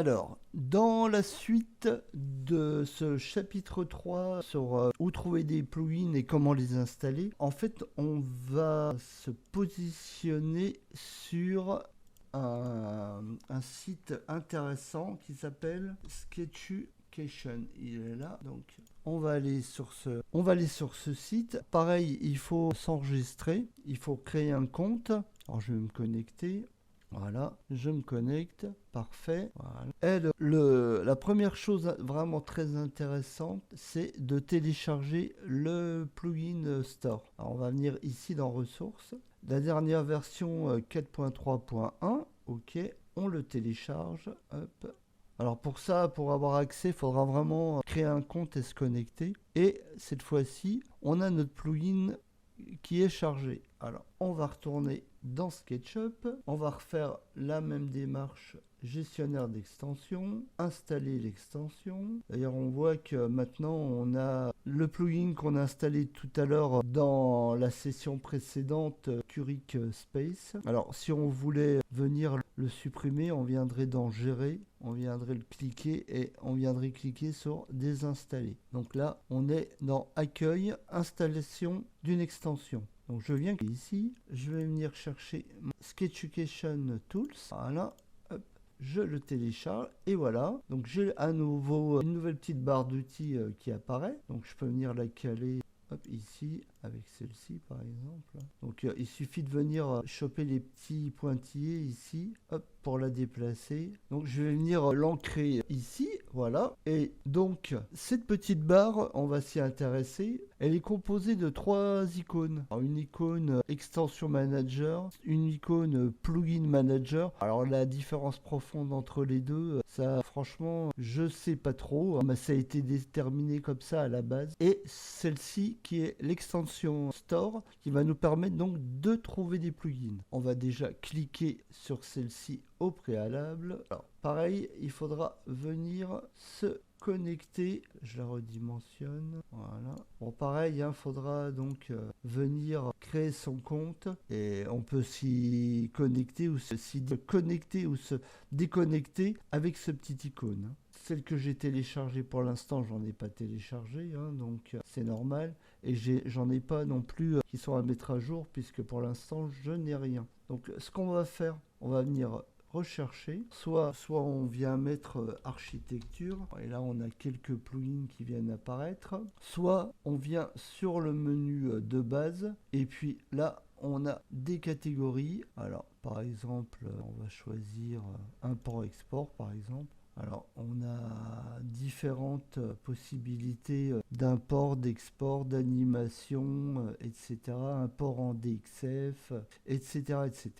Alors, dans la suite de ce chapitre 3 sur où trouver des plugins et comment les installer, en fait, on va se positionner sur un site intéressant qui s'appelle Sketchucation. Il est là, donc on va aller sur ce site. Pareil, il faut s'enregistrer, il faut créer un compte. Alors je vais me connecter. Voilà, je me connecte, parfait. Voilà. Et la première chose vraiment très intéressante, c'est de télécharger le plugin Store. Alors on va venir ici dans Ressources. La dernière version 4.3.1, ok, on le télécharge, hop. Alors pour ça, pour avoir accès, il faudra vraiment créer un compte et se connecter. Et cette fois-ci, on a notre plugin qui est chargé. Alors on va retourner dans SketchUp, on va refaire la même démarche, gestionnaire d'extension, installer l'extension. D'ailleurs on voit que maintenant on a le plugin qu'on a installé tout à l'heure dans la session précédente, Curic Space. Alors si on voulait venir le supprimer, on viendrait dans gérer, on viendrait le cliquer et on viendrait cliquer sur désinstaller. Donc là on est dans accueil, installation d'une extension. Donc je viens ici, je vais venir chercher Sketchucation Tools, voilà, hop, je le télécharge et voilà. Donc j'ai à nouveau une nouvelle petite barre d'outils qui apparaît, donc je peux venir la caler hop, ici avec celle-ci par exemple. Donc il suffit de venir choper les petits pointillés ici, hop, pour la déplacer. Donc je vais venir l'ancrer ici, voilà. Et donc cette petite barre, on va s'y intéresser. Elle est composée de 3 icônes. Alors, une icône extension manager, une icône plugin manager. Alors la différence profonde entre les deux, ça franchement je sais pas trop, mais ça a été déterminé comme ça à la base. Et celle-ci qui est l'extension Store, qui va nous permettre donc de trouver des plugins. On va déjà cliquer sur celle-ci au préalable. Alors pareil, il faudra venir se connecter, je la redimensionne, voilà. Bon pareil, il faudra donc venir créer son compte et on peut s'y connecter ou se déconnecter avec ce petit icône. Celle que j'ai téléchargée pour l'instant, j'en ai pas téléchargé, donc c'est normal. Et j'en ai pas non plus qui sont à mettre à jour puisque pour l'instant je n'ai rien. Donc ce qu'on va faire, on va venir rechercher, soit on vient mettre architecture, et là on a quelques plugins qui viennent apparaître, soit on vient sur le menu de base, et puis là on a des catégories. Alors par exemple, on va choisir import-export par exemple. Alors, on a différentes possibilités d'import, d'export, d'animation, etc. Import en DXF, etc., etc.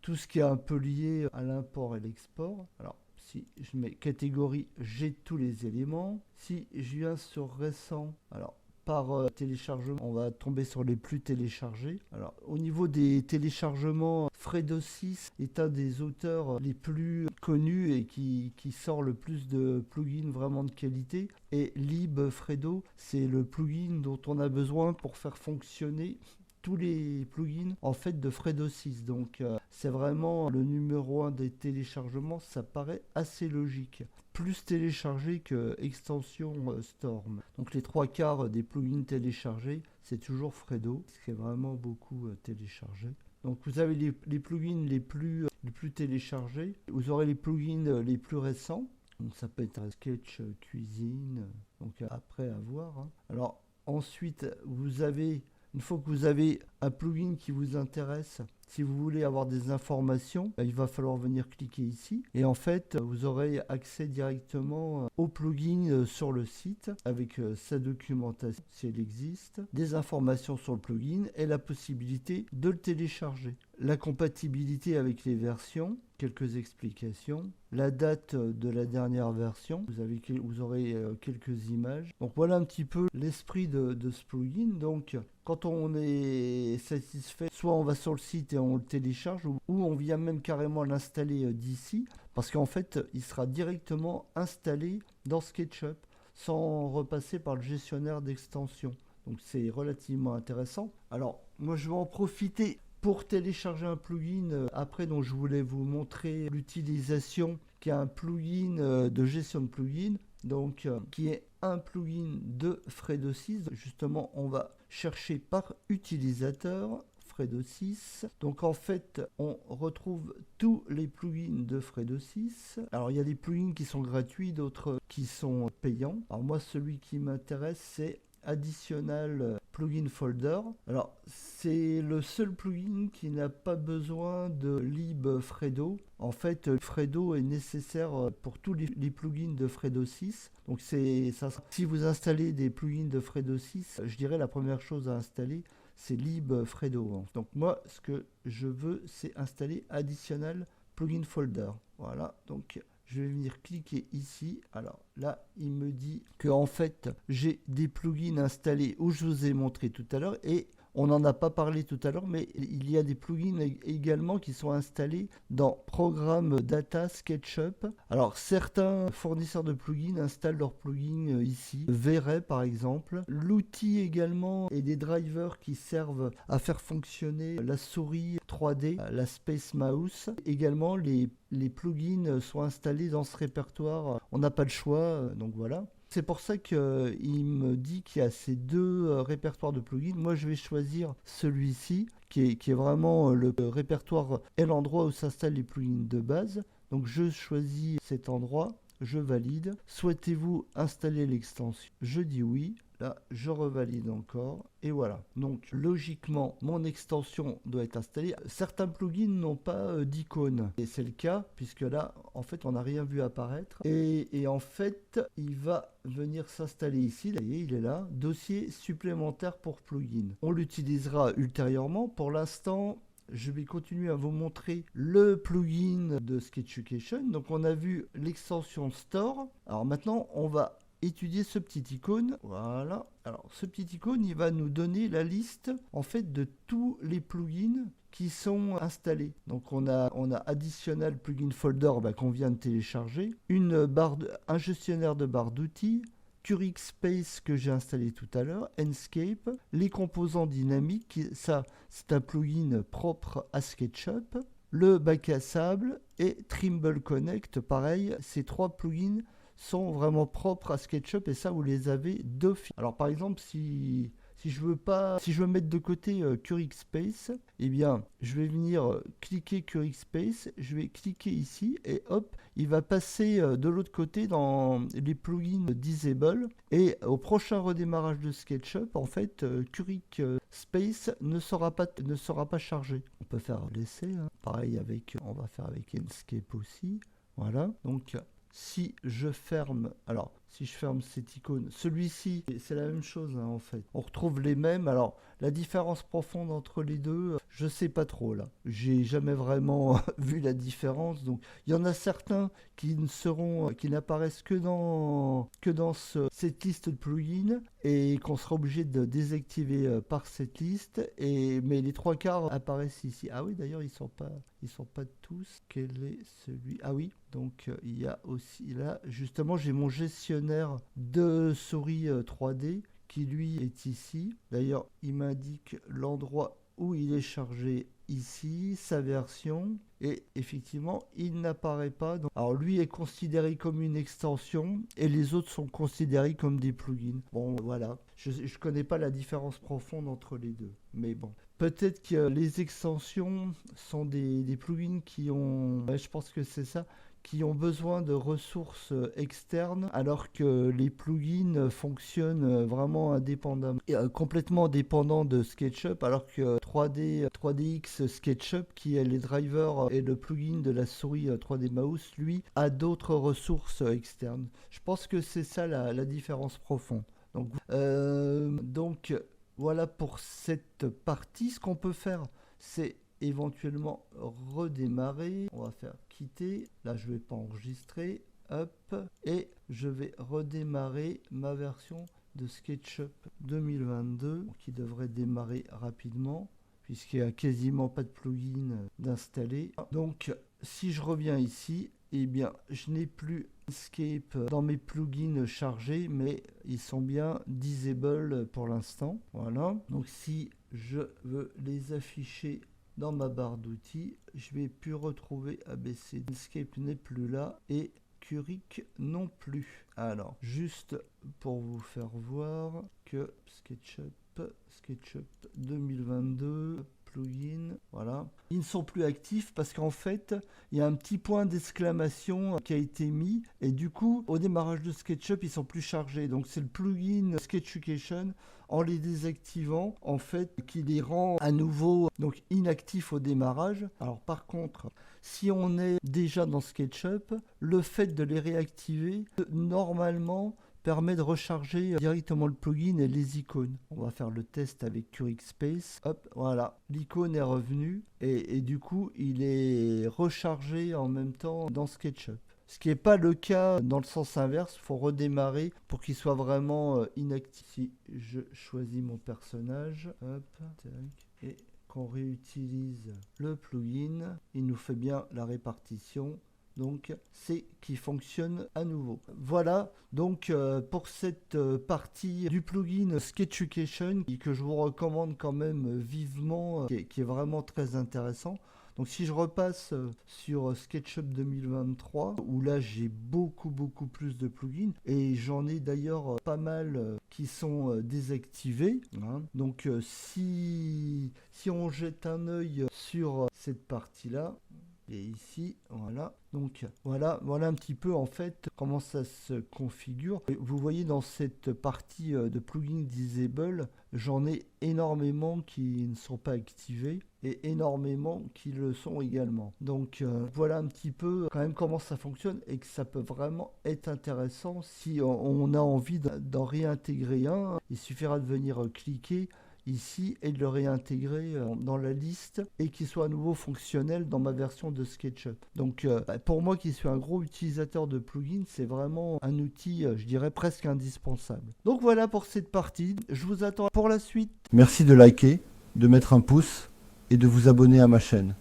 Tout ce qui est un peu lié à l'import et l'export. Alors, si je mets catégorie, j'ai tous les éléments. Si je viens sur récent, alors par téléchargement, on va tomber sur les plus téléchargés. Alors, au niveau des téléchargements, Fredo6 est un des auteurs les plus connus et qui sort le plus de plugins vraiment de qualité. Et libfredo, c'est le plugin dont on a besoin pour faire fonctionner tous les plugins en fait de Fredo6. Donc c'est vraiment le numéro 1 des téléchargements, ça paraît assez logique. Plus téléchargé que extension Storm. Donc les 3/4 des plugins téléchargés, c'est toujours Fredo, ce qui est vraiment beaucoup téléchargé. Donc vous avez les plugins les plus téléchargés, vous aurez les plugins les plus récents. Donc ça peut être Sketch Cuisine, donc après à voir. Alors ensuite vous avez, une fois que vous avez un plugin qui vous intéresse, si vous voulez avoir des informations, il va falloir venir cliquer ici. Et en fait, vous aurez accès directement au plugin sur le site avec sa documentation, si elle existe, des informations sur le plugin et la possibilité de le télécharger. La compatibilité avec les versions, quelques explications, la date de la dernière version, vous aurez quelques images. Donc voilà un petit peu l'esprit de ce plugin. Donc quand on est satisfait, soit on va sur le site et on le télécharge, ou on vient même carrément l'installer d'ici, parce qu'en fait il sera directement installé dans SketchUp sans repasser par le gestionnaire d'extension. Donc c'est relativement intéressant. Alors moi je vais en profiter Pour télécharger un plugin, après, donc, je voulais vous montrer l'utilisation qui est un plugin de gestion de plugin, donc qui est un plugin de Fredo 6. Justement, on va chercher par utilisateur Fredo 6. Donc en fait, on retrouve tous les plugins de Fredo 6. Alors il y a des plugins qui sont gratuits, d'autres qui sont payants. Alors moi, celui qui m'intéresse, c'est Additional Plugin Folder. Alors c'est le seul plugin qui n'a pas besoin de lib Fredo. En fait, Fredo est nécessaire pour tous les plugins de Fredo 6. Donc c'est ça. Si vous installez des plugins de Fredo 6, je dirais la première chose à installer, c'est lib Fredo. Donc moi, ce que je veux, c'est installer Additional Plugin Folder. Voilà, donc je vais venir cliquer ici. Alors là, il me dit que en fait, j'ai des plugins installés où je vous ai montré tout à l'heure, et on n'en a pas parlé tout à l'heure, mais il y a des plugins également qui sont installés dans Programme Data SketchUp. Alors certains fournisseurs de plugins installent leurs plugins ici, V-Ray par exemple. L'outil également et des drivers qui servent à faire fonctionner la souris 3D, la Space Mouse. Également, les plugins sont installés dans ce répertoire. On n'a pas le choix, donc voilà. C'est pour ça qu'il me dit qu'il y a ces deux répertoires de plugins. Moi, je vais choisir celui-ci, qui est vraiment le répertoire et l'endroit où s'installent les plugins de base. Donc, je choisis cet endroit, je valide. Souhaitez-vous installer l'extension? Je dis oui. Là, je revalide encore, et voilà. Donc, logiquement, mon extension doit être installée. Certains plugins n'ont pas d'icône, et c'est le cas, puisque là, en fait, on n'a rien vu apparaître. Et en fait, il va venir s'installer ici. Là, il est là. Dossier supplémentaire pour plugin. On l'utilisera ultérieurement. Pour l'instant, je vais continuer à vous montrer le plugin de Sketchucation. Donc, on a vu l'extension Store. Alors maintenant, on va étudier ce petit icône. Voilà. Alors ce petit icône, il va nous donner la liste en fait de tous les plugins qui sont installés. Donc on a Additional Plugin Folder qu'on vient de télécharger, un gestionnaire de barre d'outils, CurixSpace que j'ai installé tout à l'heure, Enscape, les composants dynamiques, ça c'est un plugin propre à SketchUp, le bac à sable et Trimble Connect, pareil, ces trois plugins sont vraiment propres à SketchUp, et ça vous les avez d'office. Alors par exemple, si je veux mettre de côté CurixSpace, eh bien je vais venir cliquer CurixSpace, je vais cliquer ici et hop, il va passer de l'autre côté dans les plugins Disable, et au prochain redémarrage de SketchUp, en fait CurixSpace ne sera pas chargé. On peut faire l'essai, hein. Pareil on va faire avec Enscape aussi. Voilà, donc si je ferme cette icône, celui-ci, c'est la même chose hein, en fait. On retrouve les mêmes. Alors, la différence profonde entre les deux, je sais pas trop là. J'ai jamais vraiment vu la différence. Donc, il y en a certains qui n'apparaissent que dans cette liste de plugins et qu'on sera obligé de désactiver par cette liste. Mais les trois quarts apparaissent ici. Ah oui, d'ailleurs, ils sont pas tous. Quel est celui? Ah oui, donc il y a aussi là, justement, j'ai mon gestionnaire de souris 3D qui lui est ici. D'ailleurs, il m'indique l'endroit où il est chargé ici, sa version, et effectivement, il n'apparaît pas. Donc, alors lui est considéré comme une extension et les autres sont considérés comme des plugins. Bon, voilà. Je ne connais pas la différence profonde entre les deux, mais bon. Peut-être que les extensions sont des plugins qui ont... je pense que c'est ça, qui ont besoin de ressources externes, alors que les plugins fonctionnent vraiment indépendamment, complètement dépendants de SketchUp, alors que 3DX SketchUp, qui est les drivers et le plugin de la souris 3D Mouse, lui, a d'autres ressources externes. Je pense que c'est ça la différence profonde. Donc voilà pour cette partie. Ce qu'on peut faire, c'est éventuellement redémarrer. On va faire quitter. Là, je vais pas enregistrer. Hop. Et je vais redémarrer ma version de SketchUp 2022 qui devrait démarrer rapidement puisqu'il n'y a quasiment pas de plugin d'installer. Donc, si je reviens ici, eh bien, je n'ai plus Enscape dans mes plugins chargés, mais ils sont bien disable pour l'instant. Voilà. Donc, si je veux les afficher dans ma barre d'outils, je vais plus retrouver ABC. Inkscape n'est plus là et Curic non plus. Alors, juste pour vous faire voir que SketchUp 2022, plugin, voilà. Ils ne sont plus actifs parce qu'en fait, il y a un petit point d'exclamation qui a été mis et du coup, au démarrage de SketchUp, ils sont plus chargés. Donc c'est le plugin Sketchucation en les désactivant, en fait, qui les rend à nouveau donc inactifs au démarrage. Alors par contre, si on est déjà dans SketchUp, le fait de les réactiver, normalement, permet de recharger directement le plugin et les icônes. On va faire le test avec Curic Space. Hop, voilà, l'icône est revenue et du coup, il est rechargé en même temps dans SketchUp. Ce qui n'est pas le cas dans le sens inverse, il faut redémarrer pour qu'il soit vraiment inactif. Si je choisis mon personnage, hop, tac, et qu'on réutilise le plugin, il nous fait bien la répartition. Donc c'est qui fonctionne à nouveau. Voilà donc pour cette partie du plugin Sketchucation que je vous recommande quand même vivement, qui est vraiment très intéressant. Donc si je repasse sur SketchUp 2023, où là j'ai beaucoup plus de plugins, et j'en ai d'ailleurs pas mal qui sont désactivés. Hein. Donc si on jette un œil sur cette partie-là, et ici, voilà. Donc voilà un petit peu en fait comment ça se configure. Vous voyez dans cette partie de plugin disable, j'en ai énormément qui ne sont pas activés et énormément qui le sont également. Donc voilà un petit peu quand même comment ça fonctionne et que ça peut vraiment être intéressant si on a envie d'en réintégrer un. Il suffira de venir cliquer ici et de le réintégrer dans la liste et qu'il soit à nouveau fonctionnel dans ma version de SketchUp. Donc pour moi qui suis un gros utilisateur de plugins, c'est vraiment un outil, je dirais presque indispensable. Donc voilà pour cette partie, je vous attends pour la suite. Merci de liker, de mettre un pouce et de vous abonner à ma chaîne.